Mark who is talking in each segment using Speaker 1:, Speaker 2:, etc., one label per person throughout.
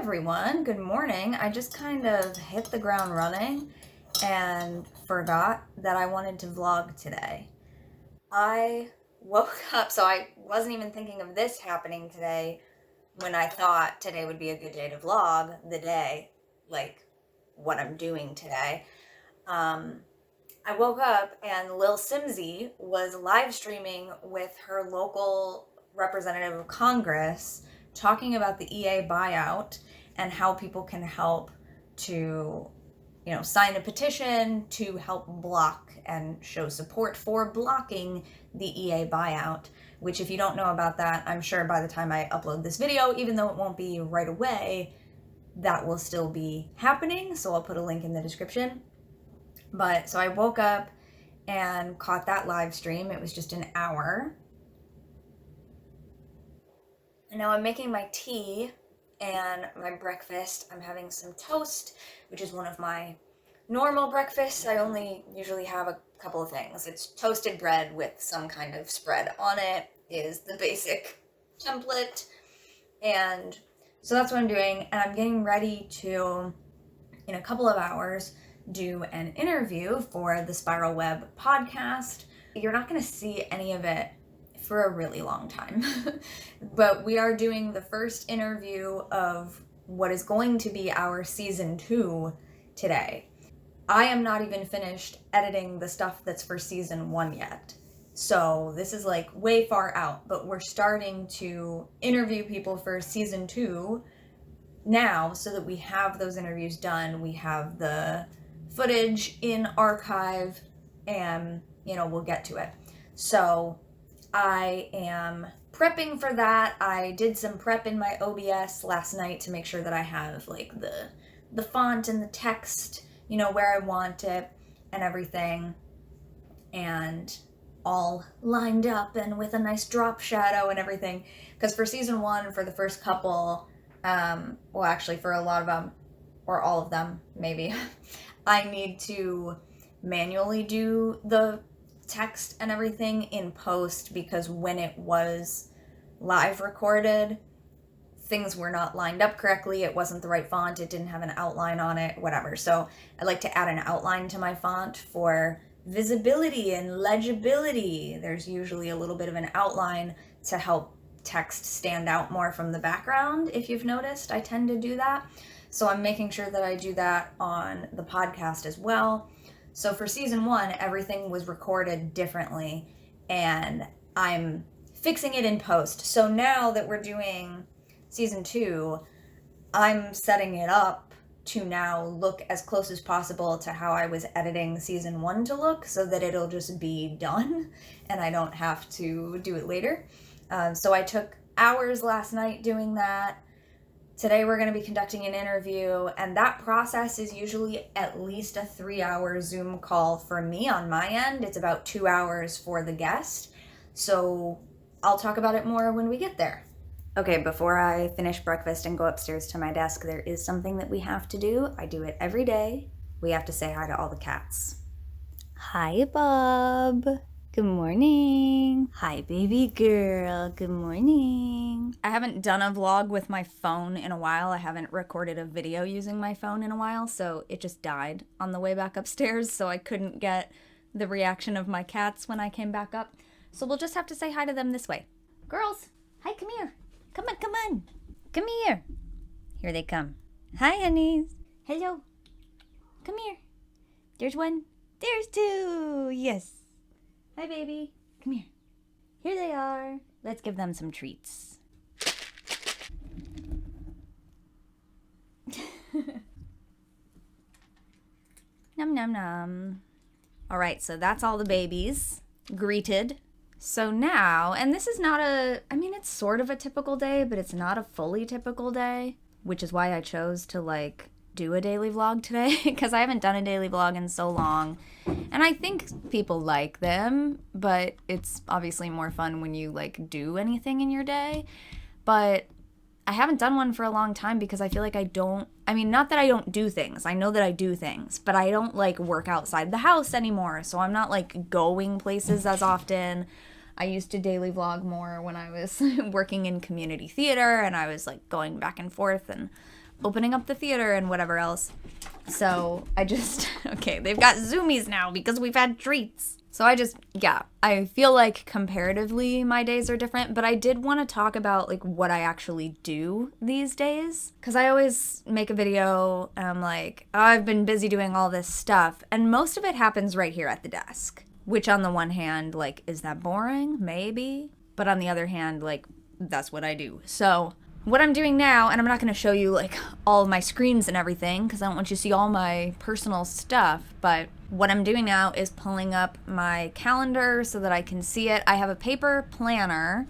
Speaker 1: everyone. Good morning. I just kind of hit the ground running and forgot that I wanted to vlog today. I woke up, so I wasn't even thinking of this happening today when I thought today would be a good day to vlog the day, like what I'm doing today. I woke up and Lil Simsy was live streaming with her local representative of Congress talking about the EA buyout and how people can help to, sign a petition to help block and show support for blocking the EA buyout, which if you don't know about that, I'm sure by the time I upload this video, even though it won't be right away, that will still be happening. So I'll put a link in the description. But so I woke up and caught that live stream. It was just an hour. And now I'm making my tea and my breakfast. I'm having some toast, which is one of my normal breakfasts. I only usually have a couple of things. It's toasted bread with some kind of spread on it is the basic template. And so that's what I'm doing. And I'm getting ready to, in a couple of hours, do an interview for the Spiral Web podcast. You're not going to see any of it for a really long time. But we are doing the first interview of what is going to be our season 2 today. I am not even finished editing the stuff that's for season 1 yet. So this is like way far out, but we're starting to interview people for season 2 now so that we have those interviews done. We have the footage in archive and, we'll get to it. So I am prepping for that. I did some prep in my OBS last night to make sure that I have like the font and the text, where I want it and everything, and all lined up and with a nice drop shadow and everything. Because for season 1, for the first couple, well, actually for a lot of them, or all of them, maybe, I need to manually do the text and everything in post because when it was live recorded, things were not lined up correctly. It wasn't the right font. It didn't have an outline on it, whatever. So I like to add an outline to my font for visibility and legibility. There's usually a little bit of an outline to help text stand out more from the background. If you've noticed, I tend to do that. So I'm making sure that I do that on the podcast as well. So for season 1, everything was recorded differently and I'm fixing it in post. So now that we're doing season 2, I'm setting it up to now look as close as possible to how I was editing season 1 to look so that it'll just be done and I don't have to do it later. So I took hours last night doing that. Today we're going to be conducting an interview, and that process is usually at least a 3-hour Zoom call for me on my end. It's about 2 hours for the guest. So I'll talk about it more when we get there. Okay, before I finish breakfast and go upstairs to my desk, there is something that we have to do. I do it every day. We have to say hi to all the cats. Hi, Bob. Good morning. Hi, baby girl. Good morning. I haven't done a vlog with my phone in a while. I haven't recorded a video using my phone in a while, so it just died on the way back upstairs, so I couldn't get the reaction of my cats when I came back up. So we'll just have to say hi to them this way. Girls, hi, come here. Come on, come on. Come here. Here they come. Hi, honeys. Hello. Come here. There's one. There's two. Yes. Hi, baby. Come here. Here they are. Let's give them some treats. Nom, nom, nom. All right, so that's all the babies greeted. So now, and this is not it's sort of a typical day, but it's not a fully typical day, which is why I chose to do a daily vlog today because I haven't done a daily vlog in so long. And I think people like them, but it's obviously more fun when you do anything in your day. But I haven't done one for a long time because I feel like not that I don't do things. I know that I do things, but I don't work outside the house anymore. So I'm not going places as often. I used to daily vlog more when I was working in community theater and I was going back and forth and opening up the theater and whatever else. So I just, okay, they've got Zoomies now because we've had treats. So I feel like comparatively my days are different, but I did want to talk about like what I actually do these days. Because I always make a video and I'm like, oh, I've been busy doing all this stuff. And most of it happens right here at the desk. Which on the one hand, like, is that boring? Maybe. But on the other hand, like, that's what I do. So what I'm doing now, and I'm not going to show you like all of my screens and everything because I don't want you to see all my personal stuff, but what I'm doing now is pulling up my calendar so that I can see it. I have a paper planner,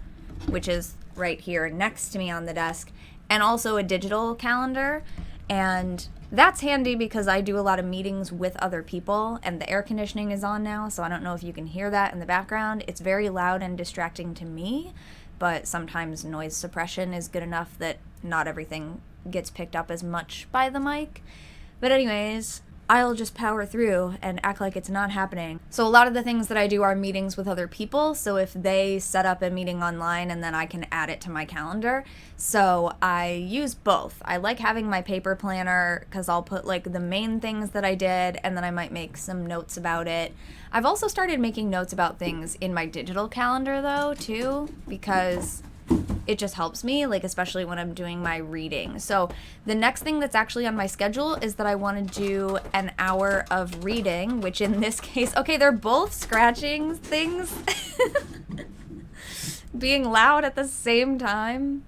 Speaker 1: which is right here next to me on the desk, and also a digital calendar. And that's handy because I do a lot of meetings with other people, and the air conditioning is on now, so I don't know if you can hear that in the background. It's very loud and distracting to me, but sometimes noise suppression is good enough that not everything gets picked up as much by the mic. But anyways, I'll just power through and act like it's not happening. So a lot of the things that I do are meetings with other people. So if they set up a meeting online and then I can add it to my calendar. So I use both. I like having my paper planner because I'll put like the main things that I did and then I might make some notes about it. I've also started making notes about things in my digital calendar though too, because it just helps me, like especially when I'm doing my reading. So the next thing that's actually on my schedule is that I want to do an hour of reading, which in this case, okay, they're both scratching things being loud at the same time.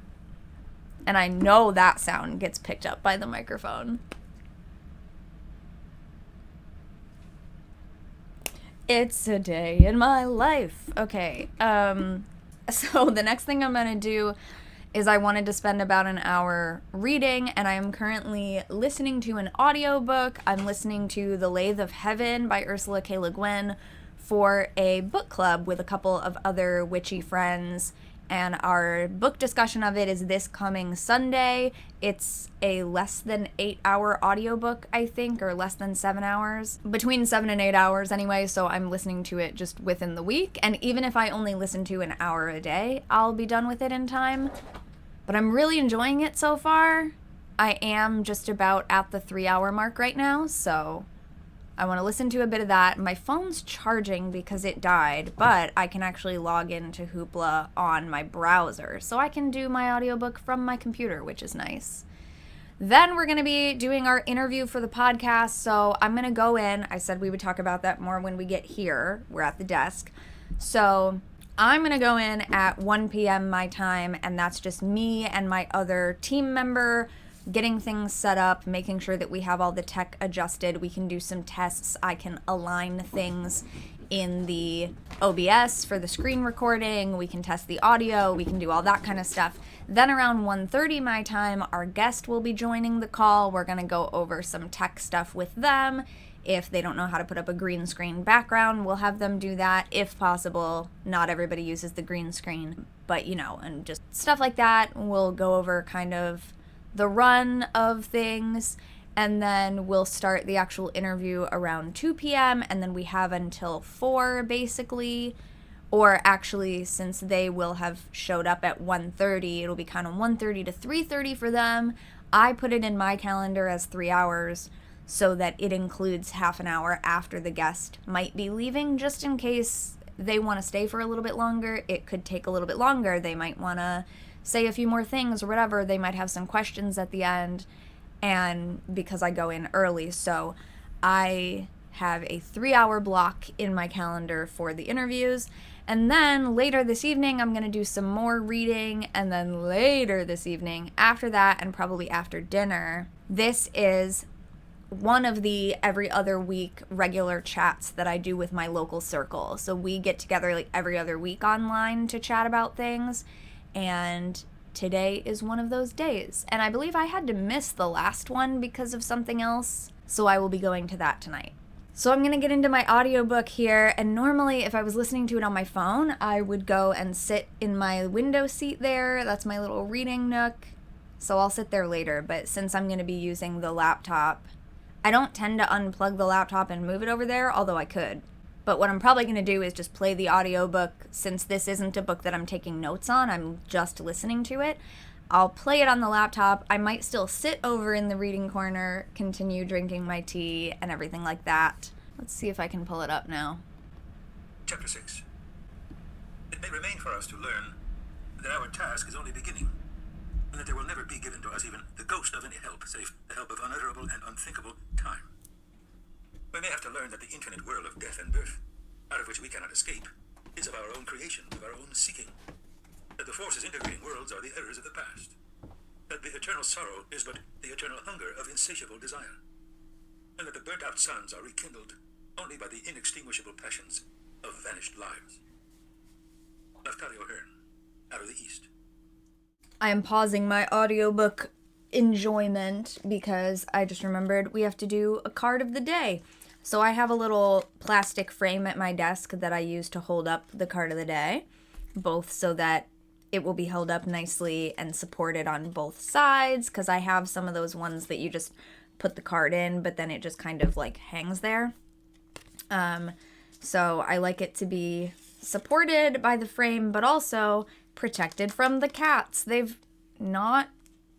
Speaker 1: And I know that sound gets picked up by the microphone. It's a day in my life. Okay. So the next thing I'm going to do is I wanted to spend about an hour reading, and I am currently listening to an audiobook. I'm listening to The Lathe of Heaven by Ursula K. Le Guin for a book club with a couple of other witchy friends, and our book discussion of it is this coming Sunday. It's a less than 8-hour audiobook, I think, or less than 7 hours. Between 7 and 8 hours anyway, so I'm listening to it just within the week. And even if I only listen to an hour a day, I'll be done with it in time. But I'm really enjoying it so far. I am just about at the 3-hour mark right now, so I want to listen to a bit of that. My phone's charging because it died, but I can actually log into Hoopla on my browser, so I can do my audiobook from my computer, which is nice. Then we're going to be doing our interview for the podcast, so I'm going to go in. I said we would talk about that more when we get here. We're at the desk. So I'm going to go in at 1 p.m. my time, and that's just me and my other team member getting things set up, making sure that we have all the tech adjusted. We can do some tests. I can align things in the OBS for the screen recording. We can test the audio. We can do all that kind of stuff. Then around 1:30 my time, our guest will be joining the call. We're going to go over some tech stuff with them. If they don't know how to put up a green screen background, we'll have them do that if possible. Not everybody uses the green screen, but and just stuff like that. We'll go over kind of the run of things, and then we'll start the actual interview around 2 p.m. and then we have until 4 basically, or actually since they will have showed up at 1:30, it'll be kind of 1:30 to 3:30 for them. I put it in my calendar as 3 hours so that it includes half an hour after the guest might be leaving, just in case they want to stay for a little bit longer. It could take a little bit longer. They might want to say a few more things or whatever. They might have some questions at the end, and because I go in early, so I have a 3-hour block in my calendar for the interviews. And then later this evening I'm going to do some more reading, and then later this evening after that, and probably after dinner, this is one of the every other week regular chats that I do with my local circle. So we get together like every other week online to chat about things, and today is one of those days. And I believe I had to miss the last one because of something else, so I will be going to that tonight. So I'm going to get into my audiobook here, and normally if I was listening to it on my phone, I would go and sit in my window seat there. That's my little reading nook. So I'll sit there later, but since I'm going to be using the laptop, I don't tend to unplug the laptop and move it over there, although I could. But what I'm probably going to do is just play the audiobook. Since this isn't a book that I'm taking notes on, I'm just listening to it. I'll play it on the laptop. I might still sit over in the reading corner, continue drinking my tea and everything like that. Let's see if I can pull it up now.
Speaker 2: Chapter 6. It may remain for us to learn that our task is only beginning, and that there will never be given to us even the ghost of any help, save the help of unutterable and unthinkable time. We may have to learn that the infinite whirl of death and birth, out of which we cannot escape, is of our own creation, of our own seeking. That the forces integrating worlds are the errors of the past. That the eternal sorrow is but the eternal hunger of insatiable desire. And that the burnt-out suns are rekindled only by the inextinguishable passions of vanished lives. Lafcadio Hearn, out of the East.
Speaker 1: I am pausing my audiobook enjoyment because I just remembered we have to do a card of the day. So I have a little plastic frame at my desk that I use to hold up the card of the day, both so that it will be held up nicely and supported on both sides, because I have some of those ones that you just put the card in, but then it just kind of like hangs there. So I like it to be supported by the frame, but also protected from the cats. They've not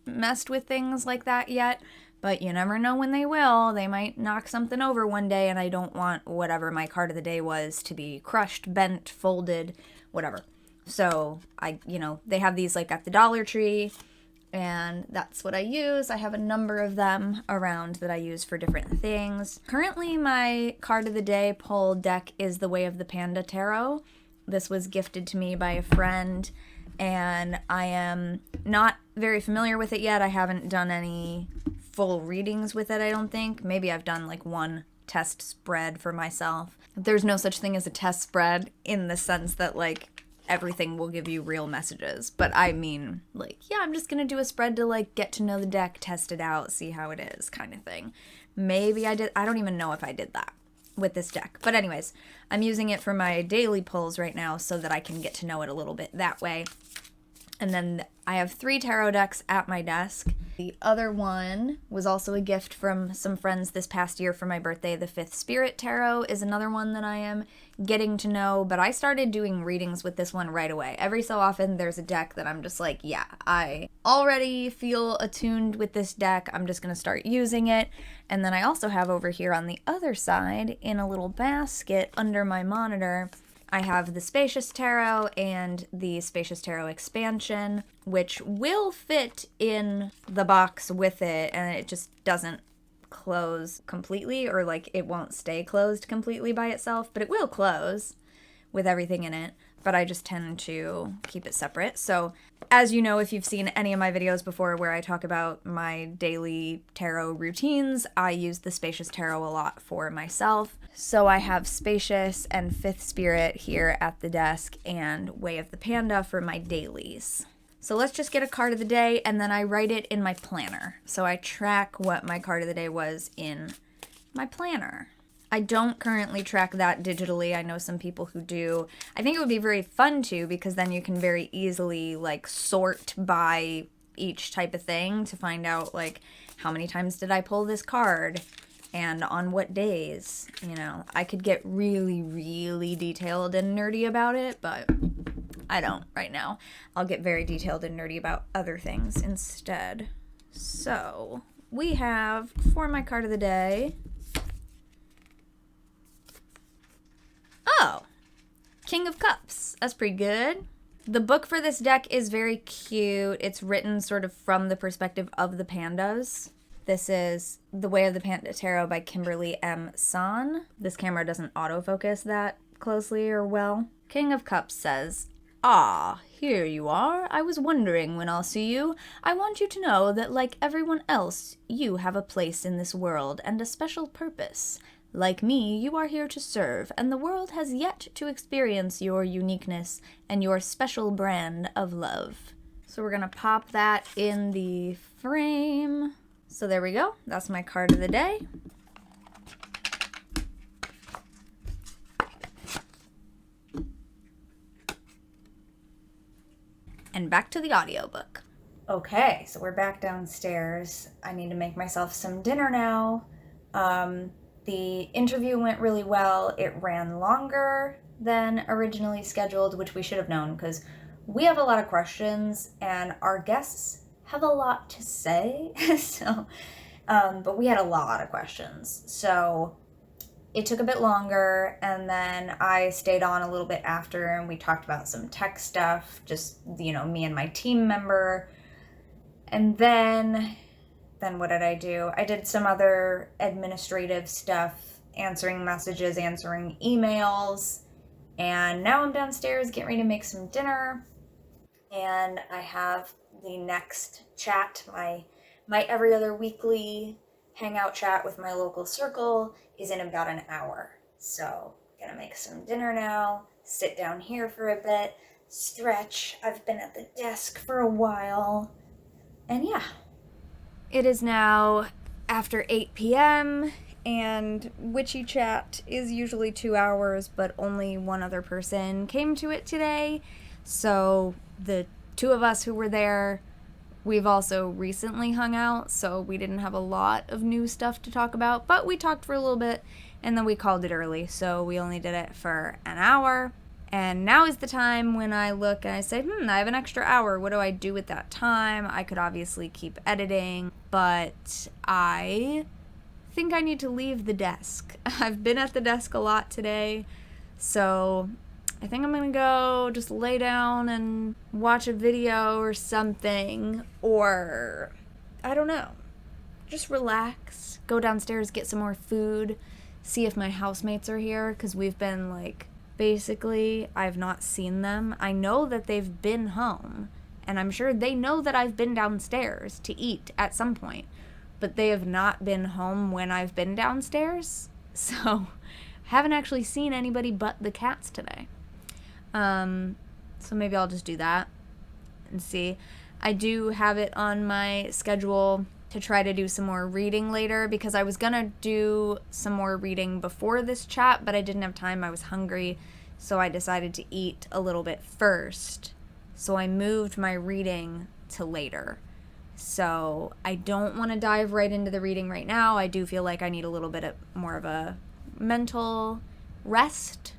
Speaker 1: messed with things like that yet, but you never know when they will. They might knock something over one day, and I don't want whatever my card of the day was to be crushed, bent, folded, whatever. So they have these like at the Dollar Tree, and that's what I use. I have a number of them around that I use for different things. Currently, my card of the day pull deck is the Way of the Panda Tarot. This was gifted to me by a friend, and I am not very familiar with it yet. I haven't done any full readings with it, I don't think. Maybe I've done like one test spread for myself. There's no such thing as a test spread in the sense that like everything will give you real messages, but I mean like, yeah, I'm just gonna do a spread to like get to know the deck, test it out, see how it is, kind of thing. Maybe I did. I don't even know if I did that with this deck, but anyways, I'm using it for my daily pulls right now so that I can get to know it a little bit that way. And then I have 3 tarot decks at my desk. The other one was also a gift from some friends this past year for my birthday. The Fifth Spirit Tarot is another one that I am getting to know, but I started doing readings with this one right away. Every so often there's a deck that I'm just like, yeah, I already feel attuned with this deck. I'm just going to start using it. And then I also have over here on the other side in a little basket under my monitor, I have the Spacious Tarot and the Spacious Tarot Expansion, which will fit in the box with it, and it just doesn't close completely, or like it won't stay closed completely by itself, but it will close with everything in it, but I just tend to keep it separate. So as you know, if you've seen any of my videos before where I talk about my daily tarot routines, I use the Spacious Tarot a lot for myself. So I have Spacious and Fifth Spirit here at the desk, and Way of the Panda for my dailies. So let's just get a card of the day, and then I write it in my planner. So I track what my card of the day was in my planner. I don't currently track that digitally. I know some people who do. I think it would be very fun to, because then you can very easily like sort by each type of thing to find out like how many times did I pull this card and on what days. You know, I could get really, really detailed and nerdy about it, but I don't right now. I'll get very detailed and nerdy about other things instead. So we have, for my card of the day, oh, King of Cups. That's pretty good. The book for this deck is very cute. It's written sort of from the perspective of the pandas. This is The Way of the Panda Tarot by Kimberly M. San. This camera doesn't autofocus that closely or well. King of Cups says, "Ah, here you are. I was wondering when I'll see you. I want you to know that like everyone else, you have a place in this world and a special purpose. Like me, you are here to serve, and the world has yet to experience your uniqueness and your special brand of love." So we're gonna pop that in the frame. So there we go. That's my card of the day. And back to the audiobook. Okay, so we're back downstairs. I need to make myself some dinner now. The interview went really well. It ran longer than originally scheduled, which we should have known because we have a lot of questions and our guests have a lot to say. So, but we had a lot of questions. So it took a bit longer, and then I stayed on a little bit after, and we talked about some tech stuff, just, you know, me and my team member. And then what did I do? I did some other administrative stuff, answering messages, answering emails, and now I'm downstairs getting ready to make some dinner. And I have the next chat, my every other weekly hangout chat with my local circle is in about an hour. So I'm gonna make some dinner now, sit down here for a bit, stretch. I've been at the desk for a while, and yeah. It is now after 8 p.m. and Witchy Chat is usually 2 hours, but only one other person came to it today. So the two of us who were there, we've also recently hung out, so we didn't have a lot of new stuff to talk about, but we talked for a little bit and then we called it early. So we only did it for an hour. And now is the time when I look and I say, I have an extra hour. What do I do with that time? I could obviously keep editing, but I think I need to leave the desk. I've been at the desk a lot today, so I think I'm gonna go just lay down and watch a video or something, or I don't know, just relax, go downstairs, get some more food, see if my housemates are here, because we've been like, basically, I've not seen them. I know that they've been home, and I'm sure they know that I've been downstairs to eat at some point, but they have not been home when I've been downstairs, so I haven't actually seen anybody but the cats today. So maybe I'll just do that and see. I do have it on my schedule to try to do some more reading later, because I was gonna do some more reading before this chat, but I didn't have time. I was hungry, so I decided to eat a little bit first. So I moved my reading to later. So I don't want to dive right into the reading right now. I do feel like I need a little bit more of a mental rest.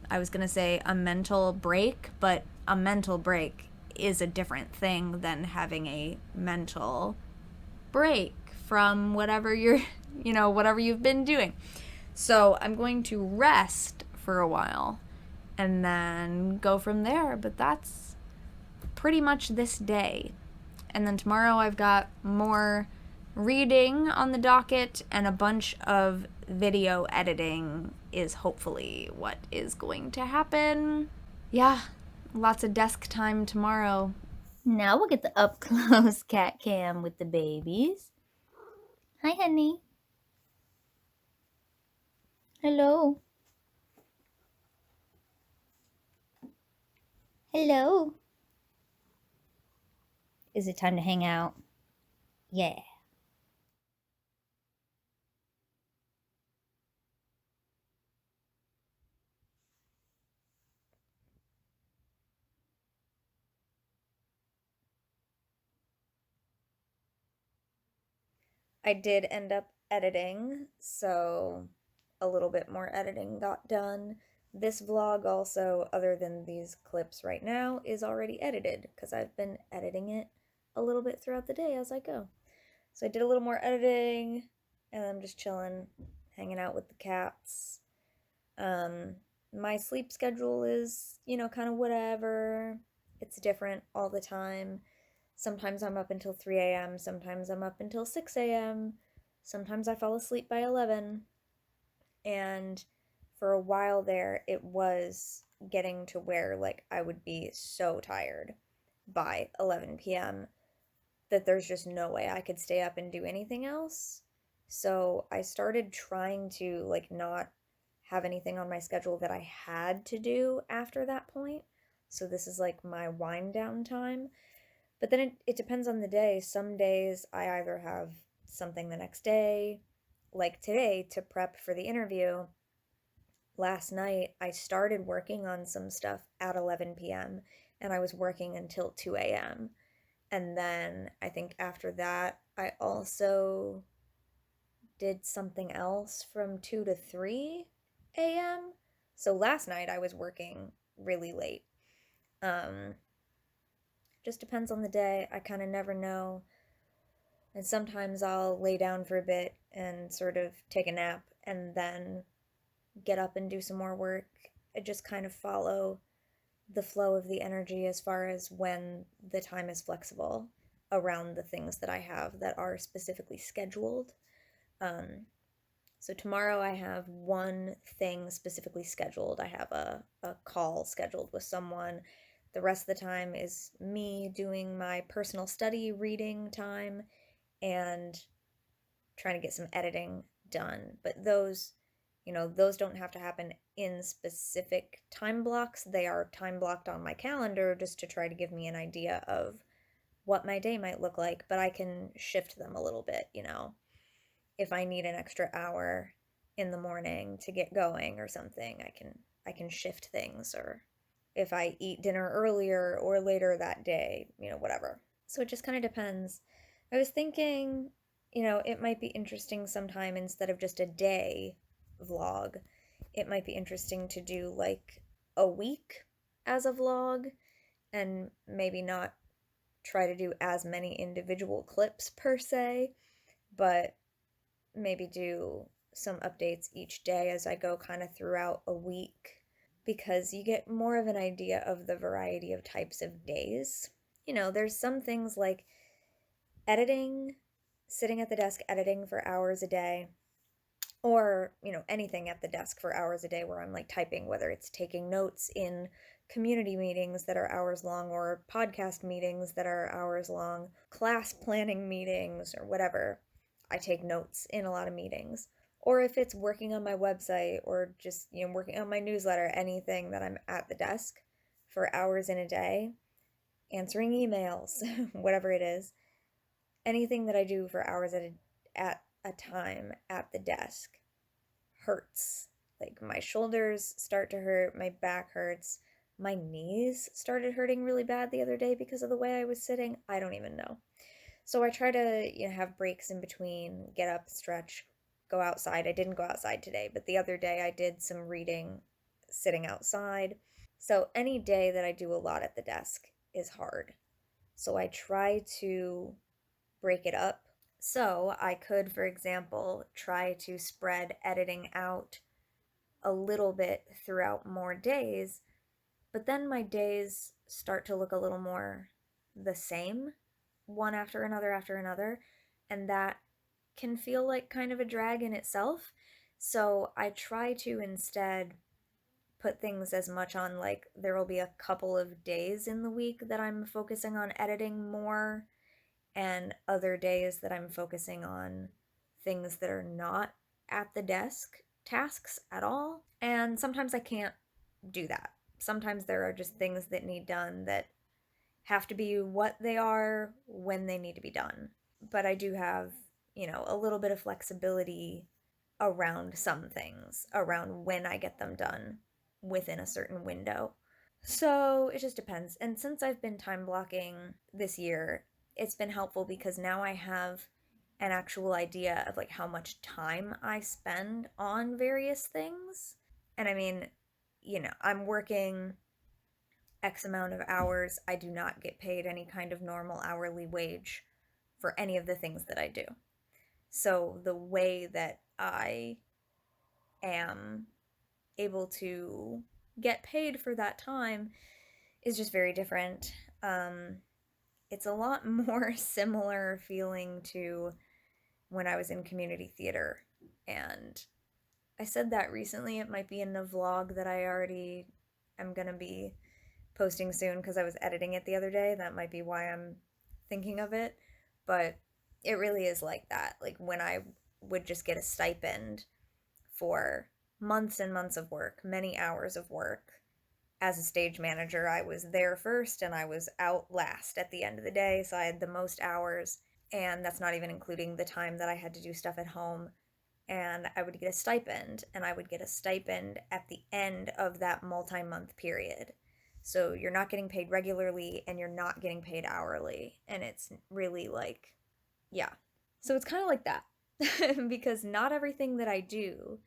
Speaker 1: I was gonna say a mental break, but a mental break is a different thing than having a mental break from whatever whatever you've been doing. So I'm going to rest for a while and then go from there, but that's pretty much this day. And then tomorrow I've got more reading on the docket, and a bunch of video editing is hopefully what is going to happen. Yeah, lots of desk time tomorrow. Now we'll get the up close cat cam with the babies. Hi, honey. Hello. Hello. Is it time to hang out? Yeah. I did end up editing, so a little bit more editing got done. This vlog also, other than these clips right now, is already edited because I've been editing it a little bit throughout the day as I go. So I did a little more editing, and I'm just chilling, hanging out with the cats. My sleep schedule is, kind of whatever. It's different all the time. Sometimes I'm up until 3 a.m., sometimes I'm up until 6 a.m., sometimes I fall asleep by 11. And for a while there, it was getting to where, like, I would be so tired by 11 p.m. that there's just no way I could stay up and do anything else. So I started trying to, like, not have anything on my schedule that I had to do after that point. So this is like my wind down time. But then it depends on the day. Some days I either have something the next day, like today, to prep for the interview. Last night, I started working on some stuff at 11 p.m., and I was working until 2 a.m. And then I think after that, I also did something else from 2 to 3 a.m. So last night I was working really late. Just depends on the day. I kind of never know. And sometimes I'll lay down for a bit and sort of take a nap and then get up and do some more work. I just kind of follow the flow of the energy as far as when the time is flexible around the things that I have that are specifically scheduled. So tomorrow I have one thing specifically scheduled. I have a call scheduled with someone. The rest of the time is me doing my personal study, reading time, and trying to get some editing done. But those don't have to happen in specific time blocks. They are time blocked on my calendar just to try to give me an idea of what my day might look like, but I can shift them a little bit. If I need an extra hour in the morning to get going or something, I can shift things, or if I eat dinner earlier or later that day, whatever. So it just kind of depends. I was thinking, it might be interesting sometime instead of just a day vlog, it might be interesting to do like a week as a vlog and maybe not try to do as many individual clips per se, but maybe do some updates each day as I go kind of throughout a week, because you get more of an idea of the variety of types of days. There's some things like editing, sitting at the desk editing for hours a day, or, anything at the desk for hours a day where I'm like typing, whether it's taking notes in community meetings that are hours long, or podcast meetings that are hours long, class planning meetings, or whatever. I take notes in a lot of meetings. Or if it's working on my website or just, working on my newsletter, anything that I'm at the desk for hours in a day, answering emails, whatever it is, anything that I do for hours at a time at the desk hurts. Like my shoulders start to hurt, my back hurts, my knees started hurting really bad the other day because of the way I was sitting. I don't even know. So I try to, have breaks in between, get up, stretch, go outside. I didn't go outside today, but the other day I did some reading sitting outside. So any day that I do a lot at the desk is hard. So I try to break it up. So I could, for example, try to spread editing out a little bit throughout more days, but then my days start to look a little more the same, one after another, and that can feel like kind of a drag in itself. So I try to instead put things as much on, like, there will be a couple of days in the week that I'm focusing on editing more, and other days that I'm focusing on things that are not at the desk tasks at all. And sometimes I can't do that. Sometimes there are just things that need done that have to be what they are when they need to be done. But I do have, a little bit of flexibility around some things, around when I get them done within a certain window. So it just depends. And since I've been time blocking this year, it's been helpful because now I have an actual idea of like how much time I spend on various things. And I mean, I'm working X amount of hours. I do not get paid any kind of normal hourly wage for any of the things that I do. So the way that I am able to get paid for that time is just very different. It's a lot more similar feeling to when I was in community theater. And I said that recently. It might be in the vlog that I already am going to be posting soon because I was editing it the other day. That might be why I'm thinking of it. But it really is like that. Like when I would just get a stipend for months and months of work, many hours of work. As a stage manager, I was there first and I was out last at the end of the day, so I had the most hours, and that's not even including the time that I had to do stuff at home. And I would get a stipend, and I would get a stipend at the end of that multi-month period. So you're not getting paid regularly and you're not getting paid hourly, and it's really like, yeah. So it's kind of like that because not everything that I do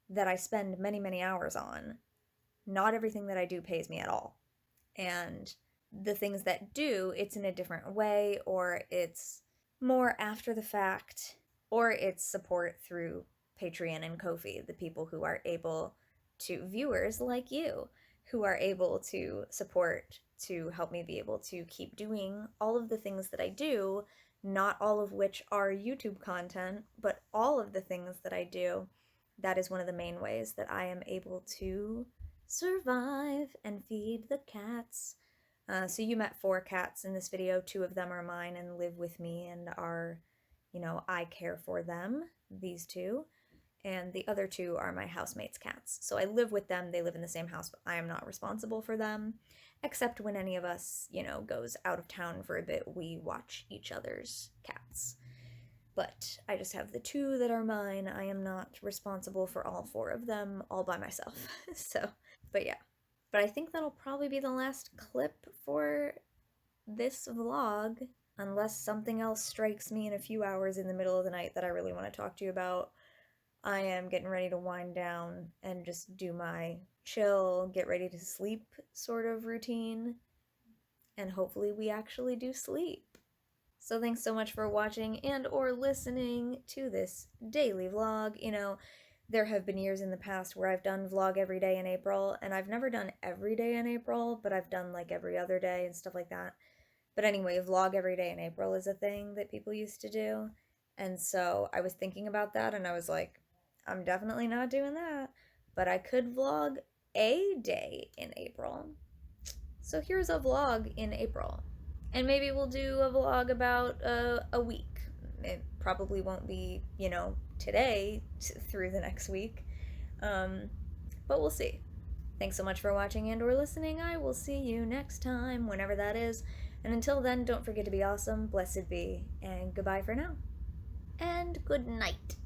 Speaker 1: that I spend many, many hours on, not everything that I do pays me at all. And the things that do, it's in a different way, or it's more after the fact, or it's support through Patreon and Ko-fi, the people who are able to, viewers like you, who are able to support to help me be able to keep doing all of the things that I do, not all of which are YouTube content, but all of the things that I do. That is one of the main ways that I am able to survive and feed the cats. So you met 4 cats in this video. 2 of them are mine and live with me and are, I care for them, these 2. And the other 2 are my housemates' cats. So I live with them, they live in the same house, but I am not responsible for them. Except when any of us, goes out of town for a bit, we watch each other's cats. But I just have the 2 that are mine. I am not responsible for all 4 of them all by myself. But yeah. But I think that'll probably be the last clip for this vlog, unless something else strikes me in a few hours in the middle of the night that I really want to talk to you about. I am getting ready to wind down and just do my chill, get ready to sleep sort of routine. And hopefully we actually do sleep. So thanks so much for watching and or listening to this daily vlog. There have been years in the past where I've done vlog every day in April, and I've never done every day in April, but I've done like every other day and stuff like that. But anyway, vlog every day in April is a thing that people used to do. And so I was thinking about that and I was like, I'm definitely not doing that. But I could vlog a day in April. So here's a vlog in April. And maybe we'll do a vlog about a week. It probably won't be, today through the next week. But we'll see. Thanks so much for watching and or listening. I will see you next time, whenever that is. And until then, don't forget to be awesome, blessed be, and goodbye for now. And good night.